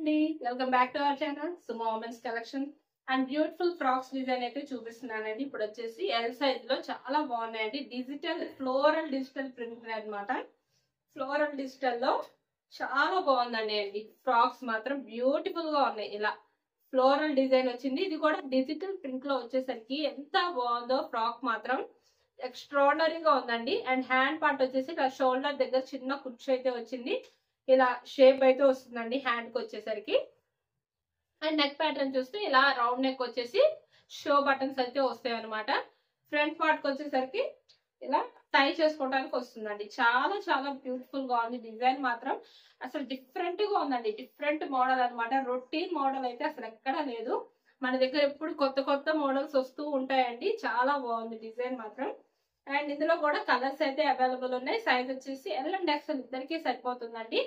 అండి welcome back to our channel Sumo women's collection and beautiful frocks design అయితే చూపిస్తున్నానండి. ఇప్పుడు వచ్చేసి ఎల్ సైజ్ లో చాలా బాగున్నాయండి. ఫ్లోరల్ డిజిటల్ ప్రింట్ అన్నమాట. ఫ్లోరల్ డిజిటల్ లో చాలా బాగుందండి. ఫ్రాక్స్ మాత్రం బ్యూటిఫుల్ గా ఉన్నాయి. ఇలా ఫ్లోరల్ డిజైన్ వచ్చింది. ఇది కూడా డిజిటల్ ప్రింట్ లో వచ్చేసరికి ఎంత బాగుందో ఫ్రాక్ మాత్రం ఎక్స్ట్రాడనరీగా ఉందండి. అండ్ హ్యాండ్ పార్ట్ వచ్చేసి ఇలా షోల్డర్ దగ్గర చిన్న కుర్చీ అయితే వచ్చింది. ఇలా షేప్ అయితే వస్తుందండి హ్యాండ్ కి వచ్చేసరికి. అండ్ నెక్ ప్యాటర్న్ చూస్తే ఇలా రౌండ్ నెక్ వచ్చేసి షో బటన్స్ అయితే వస్తాయి అనమాట. ఫ్రంట్ పార్ట్ కి వచ్చేసరికి ఇలా టై చేసుకోవడానికి వస్తుందండి. చాలా చాలా బ్యూటిఫుల్ గా ఉంది. డిజైన్ మాత్రం అసలు డిఫరెంట్ గా ఉందండి. డిఫరెంట్ మోడల్ అనమాట. రొటీన్ మోడల్ అయితే అసలు ఎక్కడా లేదు. మన దగ్గర ఎప్పుడు కొత్త కొత్త మోడల్స్ వస్తూ ఉంటాయండి. చాలా బాగుంది డిజైన్ మాత్రం. అండ్ ఇందులో కూడా కలర్స్ అయితే అవైలబుల్ ఉన్నాయి. సైజ్ వచ్చేసి ఎల్ అండ్ ఎక్స్ఎల్ ఇద్దరికి సరిపోతుందండి.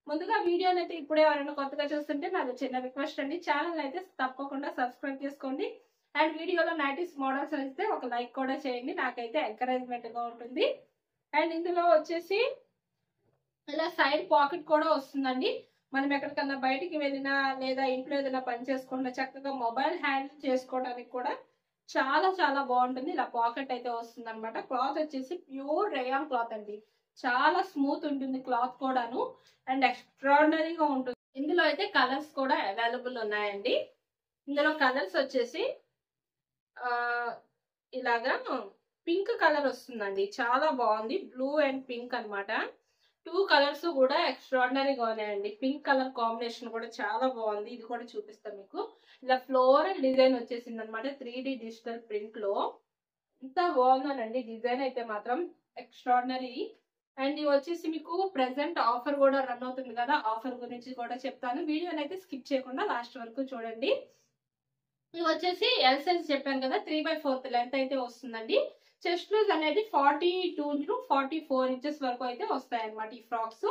ముందుగా వీడియోని అయితే ఇప్పుడే ఎవరైనా కొత్తగా చూస్తుంటే నాది చిన్న రిక్వెస్ట్ అండి, ఛానల్ అయితే తప్పకుండా సబ్స్క్రైబ్ చేసుకోండి. అండ్ వీడియోలో నైటీస్ మోడల్స్ అయితే ఒక లైక్ కూడా చేయండి, నాకైతే ఎంకరేజ్మెంట్ గా ఉంటుంది. అండ్ ఇందులో వచ్చేసి ఇలా సైడ్ పాకెట్ కూడా వస్తుందండి. మనం ఎక్కడికన్నా బయటికి వెళ్ళినా లేదా ఇంట్లో ఏదైనా పని చేసుకుంటే చక్కగా మొబైల్ హ్యాండిల్ చేసుకోవడానికి కూడా చాలా చాలా బాగుంటుంది. ఇలా పాకెట్ అయితే వస్తుంది అనమాట. క్లాత్ వచ్చేసి ప్యూర్ రేయాన్ క్లాత్ అండి. చాలా స్మూత్ ఉంటుంది క్లాత్ కూడాను. అండ్ ఎక్స్ట్రాడినరీగా ఉంటుంది. ఇందులో అయితే కలర్స్ కూడా అవైలబుల్ ఉన్నాయండి. ఇందులో కలర్స్ వచ్చేసి ఇలాగా పింక్ కలర్ వస్తుందండి. చాలా బాగుంది. బ్లూ అండ్ పింక్ అనమాట. 2 కలర్స్ కూడా ఎక్స్ట్రాడినరీగా ఉన్నాయండి. పింక్ కలర్ కాంబినేషన్ కూడా చాలా బాగుంది. ఇది కూడా చూపిస్తాను మీకు. ఇలా ఫ్లోరల్ డిజైన్ వచ్చేసింది అనమాట. 3D డిజిటల్ ప్రింట్ లో ఎంత బాగుందనండి. డిజైన్ అయితే మాత్రం ఎక్స్ట్రాడినరీ. అండ్ ఇవి వచ్చేసి మీకు ప్రెసెంట్ ఆఫర్ కూడా రన్ అవుతుంది కదా, ఆఫర్ గురించి కూడా చెప్తాను. వీడియోని అయితే స్కిప్ చేయకుండా లాస్ట్ వరకు చూడండి. ఇవి వచ్చేసి ఎల్ సైజ్ చెప్పాను కదా, 3/4 లెంత్ అయితే వస్తుందండి. చెస్ట్ లూజ్ అనేది 42 to 44 ఇంచెస్ వరకు అయితే వస్తాయి అనమాట ఈ ఫ్రాక్స్.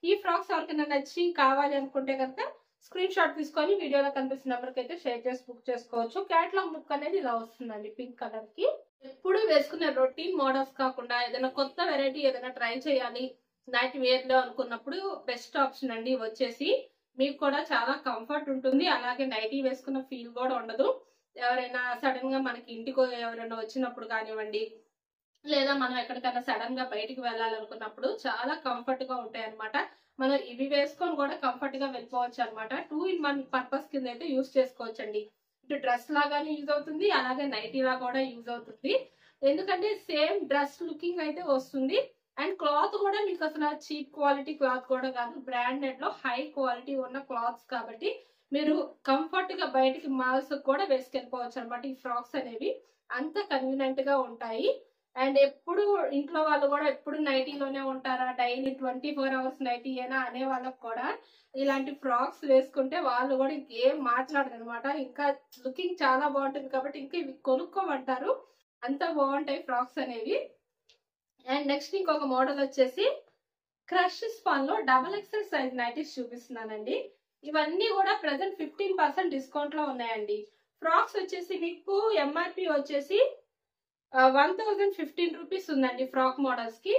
ఈ ఫ్రాక్స్ ఎవరికైనా నచ్చి కావాలి అనుకుంటే కనుక స్క్రీన్ షాట్ తీసుకొని వీడియోలో కనిపిస్తున్న నెంబర్కి అయితే షేర్ చేసి బుక్ చేసుకోవచ్చు. క్యాటలాగ్ బుక్ అనేది ఇలా వస్తుందండి పింక్ కలర్ కి. ఎప్పుడు వేసుకునే రొటీన్ మోడల్స్ కాకుండా ఏదైనా కొత్త వెరైటీ ఏదైనా ట్రై చేయాలి నైట్ వేర్ లో అనుకున్నప్పుడు బెస్ట్ ఆప్షన్ అండి. వచ్చేసి మీకు కూడా చాలా కంఫర్ట్ ఉంటుంది. అలాగే నైటీ వేసుకున్న ఫీల్ కూడా ఉండదు. ఎవరైనా సడన్ గా మనకి ఇంటికి ఎవరైనా వచ్చినప్పుడు కానివ్వండి, లేదా మనం ఎక్కడికైనా సడన్ గా బయటికి వెళ్ళాలనుకున్నప్పుడు చాలా కంఫర్ట్ గా ఉంటాయి అనమాట. మనం ఇవి వేసుకొని కూడా కంఫర్ట్ గా వెళ్ళిపోవచ్చు అనమాట. 2 in 1 పర్పస్ కింద అయితే యూజ్ చేసుకోవచ్చు అండి. ఇటు డ్రెస్ లాగానే యూజ్ అవుతుంది, అలాగే నైటీ లా కూడా యూజ్ అవుతుంది. ఎందుకంటే సేమ్ డ్రెస్ లుకింగ్ అయితే వస్తుంది. అండ్ క్లాత్ కూడా మీకు అసలు చీప్ క్వాలిటీ క్లాత్ కూడా కాదు, బ్రాండెడ్ లో హై క్వాలిటీ ఉన్న క్లాత్స్ కాబట్టి మీరు కంఫర్ట్ గా బయటికి మాల్స్ కూడా వేసుకెళ్ళిపోవచ్చు అనమాట. ఈ ఫ్రాక్స్ అనేవి అంత కన్వీనియంట్ గా ఉంటాయి. అండ్ ఎప్పుడు ఇంట్లో వాళ్ళు కూడా ఎప్పుడు నైటీలోనే ఉంటారా, డైలీ 24 hours నైటీ అయినా అనే వాళ్ళకి కూడా ఇలాంటి ఫ్రాక్స్ వేసుకుంటే వాళ్ళు కూడా ఇంకేం మాట్లాడరు అనమాట. ఇంకా లుకింగ్ చాలా బాగుంటుంది కాబట్టి ఇంకా ఇవి కొనుక్కోమంటారు. అంత బాగుంటాయి ఫ్రాక్స్ అనేవి. అండ్ నెక్స్ట్ ఇంకొక మోడల్ వచ్చేసి క్రష్ స్పాన్ లో XXL సైజ్ నైటీస్ చూపిస్తున్నానండి. ఇవన్నీ కూడా ప్రెసెంట్ 15% డిస్కౌంట్ లో ఉన్నాయండి. ఫ్రాక్స్ వచ్చేసి మీకు ఎంఆర్పి వచ్చేసి 1015 రూపీస్ ఉందండి ఫ్రాక్ మోడల్స్ కి.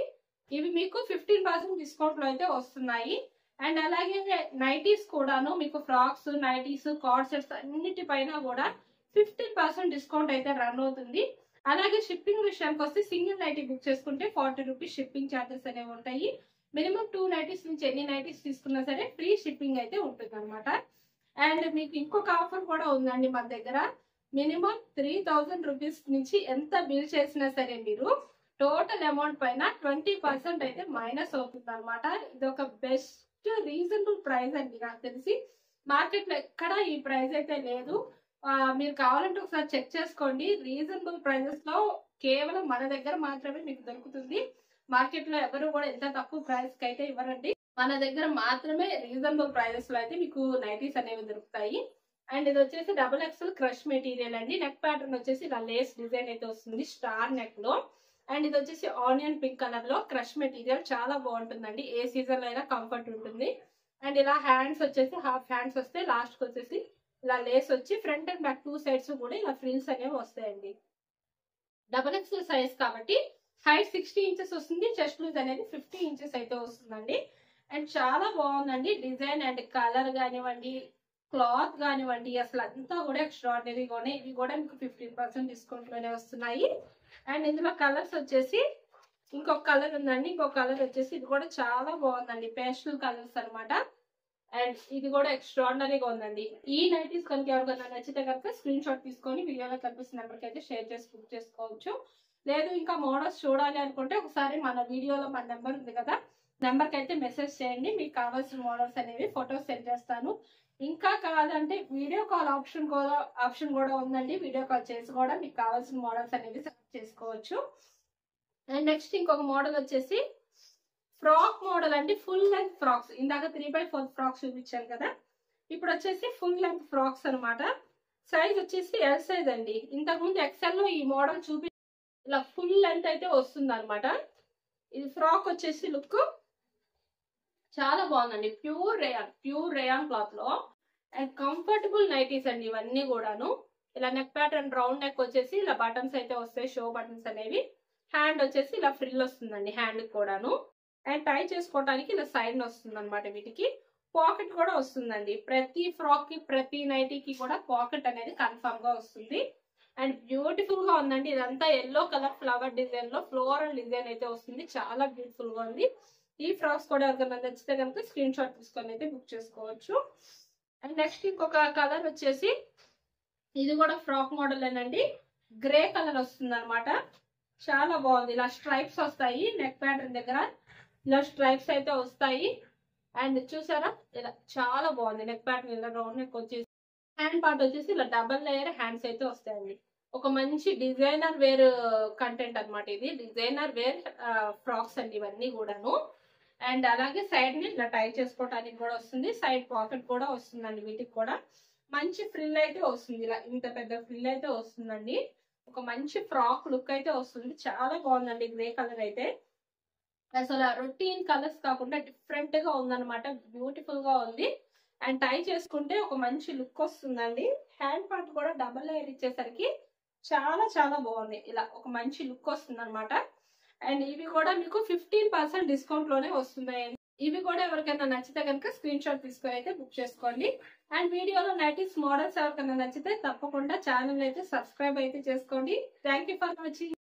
ఇవి మీకు 15% డిస్కౌంట్ లో అయితే వస్తున్నాయి. అండ్ అలాగే నైటీస్ కూడాను మీకు ఫ్రాక్స్, నైటీస్, కార్డ్ సెట్స్ అన్నిటిపైన కూడా 15% డిస్కౌంట్ అయితే రన్ అవుతుంది. అలాగే షిప్పింగ్ విషయానికి వస్తే సింగిల్ నైటీ బుక్ చేసుకుంటే 40 రూపీస్ షిప్పింగ్ ఛార్జెస్ అనేవి ఉంటాయి. మినిమం 2 నైటీస్ నుంచి ఎన్ని నైటీస్ తీసుకున్నా సరే ఫ్రీ షిప్పింగ్ అయితే ఉంటుంది అనమాట. అండ్ మీకు ఇంకొక ఆఫర్ కూడా ఉందండి మన దగ్గర. మినిమం 3000 రూపీస్ నుంచి ఎంత బిల్ చేసినా సరే మీరు టోటల్ అమౌంట్ పైన 20% అయితే మైనస్ అవుతుంది అనమాట. ఇది ఒక బెస్ట్ రీజనబుల్ ప్రైస్ అండి. నాకు తెలిసి మార్కెట్ లో ఎక్కడ ఈ ప్రైస్ అయితే లేదు. మీరు కావాలంటే ఒకసారి చెక్ చేసుకోండి. రీజనబుల్ ప్రైజెస్ లో కేవలం మన దగ్గర మాత్రమే మీకు దొరుకుతుంది. మార్కెట్ లో ఎవరు కూడా ఎంత తక్కువ ప్రైస్ కి అయితే ఇవ్వరండి. మన దగ్గర మాత్రమే రీజనబుల్ ప్రైజెస్ లో అయితే మీకు నైటీస్ అనేవి దొరుకుతాయి. అండ్ ఇది వచ్చేసి XXL క్రష్ మెటీరియల్ అండి. నెక్ ప్యాటర్న్ వచ్చేసి ఇలా లేస్ డిజైన్ అయితే వస్తుంది స్టార్ నెక్ లో. అండ్ ఇది వచ్చేసి ఆనియన్ పింక్ కలర్ లో క్రష్ మెటీరియల్ చాలా బాగుంటుందండి. ఏ సీజన్ లో అయినా కంఫర్ట్ ఉంటుంది. అండ్ ఇలా హ్యాండ్స్ వచ్చేసి హాఫ్ హ్యాండ్స్ వస్తే లాస్ట్ కి వచ్చేసి ఇలా లేస్ వచ్చి ఫ్రంట్ అండ్ బ్యాక్ 2 sides కూడా ఇలా ఫ్రిల్స్ అనేవి వస్తాయండి. XXL సైజ్ కాబట్టి హైట్ 60 ఇంచెస్ వస్తుంది. చెస్ట్ లూజ్ అనేది 50 ఇంచెస్ అయితే వస్తుందండి. అండ్ చాలా బాగుందండి డిజైన్ అండ్ కలర్ కానివ్వండి, క్లాత్ కానివ్వండి, అసలు అంతా కూడా ఎక్స్ట్రాడినరీగా ఉన్నాయి. ఇవి కూడా మీకు 15% డిస్కౌంట్ లోనే వస్తున్నాయి. అండ్ ఇందులో కలర్స్ వచ్చేసి ఇంకొక కలర్ ఉందండి, ఇంకొక కలర్ వచ్చేసి ఇది కూడా చాలా బాగుందండి, పేస్టల్ కలర్స్ అన్నమాట. అండ్ ఇది కూడా ఎక్స్ట్రాడినరీగా ఉందండి. ఈ నైటీస్ కనుక ఎవరికైనా నచ్చితే కనుక స్క్రీన్ షాట్ తీసుకొని వీడియోలో కనిపిస్తున్న నెంబర్కి అయితే షేర్ చేసి బుక్ చేసుకోవచ్చు. లేదు ఇంకా మోడల్స్ చూడాలి అనుకుంటే ఒకసారి మన వీడియోలో మన నెంబర్ ఉంది కదా, నెంబర్కి అయితే మెసేజ్ చేయండి. మీకు కావాల్సిన మోడల్స్ అనేవి ఫొటోస్ సెండ్ చేస్తాను. ఇంకా కాదంటే వీడియో కాల్ ఆప్షన్ కూడా ఉందండి. వీడియో కాల్ చేసి కూడా మీకు కావాల్సిన మోడల్స్ అనేవి సెలెక్ట్ చేసుకోవచ్చు. అండ్ నెక్స్ట్ ఇంకొక మోడల్ వచ్చేసి ఫ్రాక్ మోడల్ అండి, ఫుల్ లెంత్ ఫ్రాక్స్. ఇందాక 3x4 ఫ్రాక్స్ చూపించాను కదా, ఇప్పుడు వచ్చేసి ఫుల్ లెంత్ ఫ్రాక్స్ అనమాట. సైజ్ వచ్చేసి ఎల్ సైజ్ అండి. ఇంతకుముందు ఎక్సెల్ లో ఈ మోడల్ ఇలా ఫుల్ లెంత్ అయితే వస్తుంది అనమాట. ఇది ఫ్రాక్ వచ్చేసి లుక్ చాలా బాగుందండి. ప్యూర్ రేయాన్ క్లాత్ లో అండ్ కంఫర్టబుల్ నైటీస్ అండి ఇవన్నీ కూడాను. ఇలా నెక్ ప్యాటర్న్ రౌండ్ నెక్ వచ్చేసి ఇలా బటన్స్ అయితే వస్తాయి, షో బటన్స్ అనేవి. హ్యాండ్ వచ్చేసి ఇలా ఫ్రిల్ వస్తుందండి హ్యాండ్ కూడాను. అండ్ టై చేసుకోవడానికి ఇలా సైడ్ వస్తుంది అనమాట. వీటికి పాకెట్ కూడా వస్తుందండి. ప్రతి ఫ్రాక్ కి ప్రతి నైటీకి కూడా పాకెట్ అనేది కన్ఫర్మ్ గా వస్తుంది. అండ్ బ్యూటిఫుల్ గా ఉందండి. ఇదంతా ఎల్లో కలర్ ఫ్లవర్ డిజైన్ లో ఫ్లోరల్ డిజైన్ అయితే వస్తుంది, చాలా బ్యూటిఫుల్ గా ఉంది. ఈ ఫ్రాక్స్ కూడా ఎవరికైనా నచ్చితే కనుక స్క్రీన్ షాట్ తీసుకొని అయితే బుక్ చేసుకోవచ్చు. అండ్ నెక్స్ట్ ఇంకొక కలర్ వచ్చేసి ఇది కూడా ఫ్రాక్ మోడల్ ఏనండి, గ్రే కలర్ వస్తుంది అనమాట. చాలా బాగుంది. ఇలా స్ట్రైప్స్ వస్తాయి నెక్ ప్యాటర్న్ దగ్గర, ఇలా స్ట్రైప్స్ అయితే వస్తాయి. అండ్ చూసారా ఇలా చాలా బాగుంది. నెక్ ప్యాటర్న్ ఇలా రౌండ్ నెక్ వచ్చేసి హ్యాండ్ పార్ట్ వచ్చేసి ఇలా డబల్ లేయర్ హ్యాండ్స్ అయితే వస్తాయండి. ఒక మంచి డిజైనర్ వేర్ కంటెంట్ అనమాట. ఇది డిజైనర్ వేర్ ఫ్రాక్స్ అండి ఇవన్నీ కూడాను. అండ్ అలాగే సైడ్ ని ఇలా టై చేసుకోవడానికి కూడా వస్తుంది, సైడ్ పాకెట్ కూడా వస్తుందండి. వీటికి కూడా మంచి ఫ్రిల్ అయితే వస్తుంది, ఇలా ఇంత పెద్ద ఫ్రిల్ అయితే వస్తుందండి. ఒక మంచి ఫ్రాక్ లుక్ అయితే వస్తుంది. చాలా బాగుందండి గ్రే కలర్ అయితే. అసలు రొటీన్ కలర్స్ కాకుండా డిఫరెంట్ గా ఉందన్నమాట, బ్యూటిఫుల్ గా ఉంది. అండ్ టై చేసుకుంటే ఒక మంచి లుక్ వస్తుందండి. హ్యాండ్ పార్ట్ కూడా డబల్ లేయర్ ఇచ్చేసరికి చాలా చాలా బాగుంది. ఇలా ఒక మంచి లుక్ వస్తుంది అనమాట. అండ్ ఇవి కూడా మీకు 15% డిస్కౌంట్ లోనే వస్తున్నాయి. ఇవి కూడా ఎవరికైనా నచ్చితే కనుక స్క్రీన్ షాట్ తీసుకొని అయితే బుక్ చేసుకోండి. అండ్ వీడియోలో నైటీస్ మోడల్స్ ఎవరికైనా నచ్చితే తప్పకుండా ఛానల్ అయితే సబ్స్క్రైబ్ అయితే చేసుకోండి. Thank you for watching.